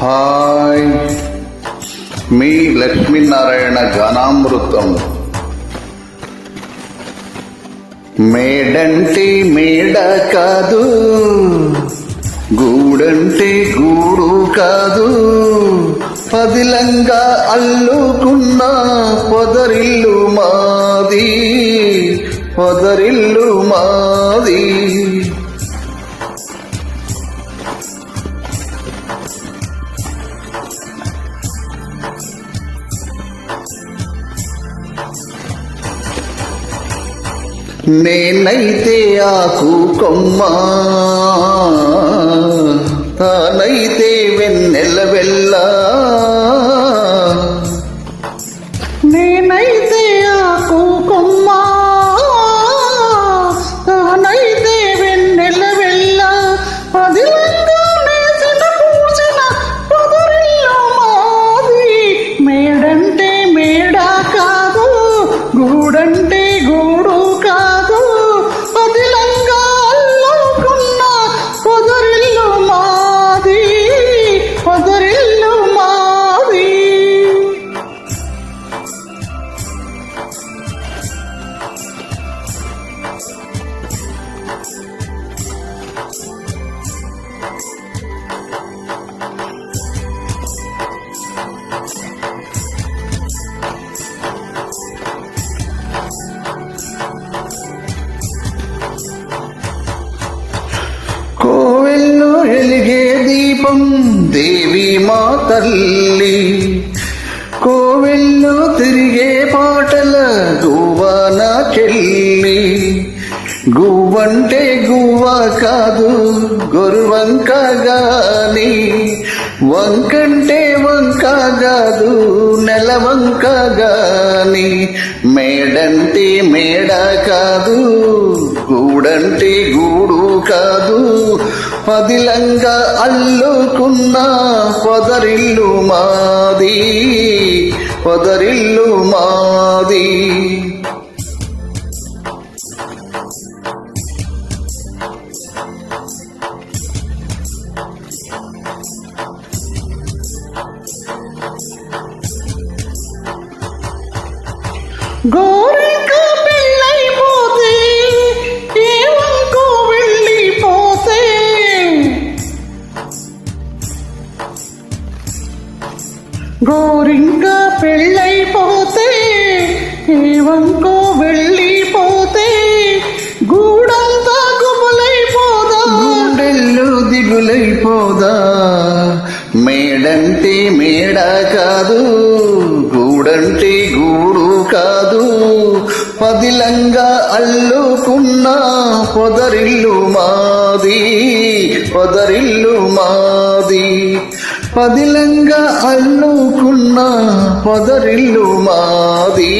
Hi, మీ లక్ష్మీనారాయణ గానామృతం. మేడంటే మేడ కాదు, గూడంటే గూడు కాదు, పదిలంగా అల్లుకున్న పొదరిల్లు మాది, పొదరిల్లు మాది. నేనైతే ఆకు కొమ్మ, తానైతే వెన్నెల వెళ్ళ. నేనైతే ఆకు కొమ్మ, తానైతే వెన్నెల వెళ్ళ. పదిలంగా నేసిన పూసిన పొదరిల్లు మాది. మేడంటే మేడ కాదు, గూడంటే గూడు కాదు, పదిలంగా అల్లుకున్న పొదరిల్లు మాది, పొదరిల్లు మాది. కోవెల్లో వెలిగే దీపం దేవి మా తల్లి, కోవెల్లో తిరిగే పాటల గువ్వన చెల్లి. గువ్వంటే గువ్వ కాదు, గొరువంక గాని, వంకంటే వంక కాదు, నెలవంక గాని. మేడంటే మేడ కాదు, గూడంటే గూడు కాదు, పదిలంగా అల్లుకున్న పొదరిల్లు మాది, పొదరిల్లు మాది. గోరింక పెళ్ళైపోతే ఏవంకో వెళ్ళిపోతే, గోరింక పెళ్ళైపోతే ఏవంకో వెళ్ళిపోతే, గూడంతా గుబులైపోదా, గుండెల్లో దిగులైపోదా. మేడంటే మేడ కాదు, గూడంటే గూడు కాదు, పదిలంగా అల్లుకున్న పొదరిల్లు మాది, పొదరిల్లు మాది. పదిలంగా అల్లుకున్న పొదరిల్లు మాది.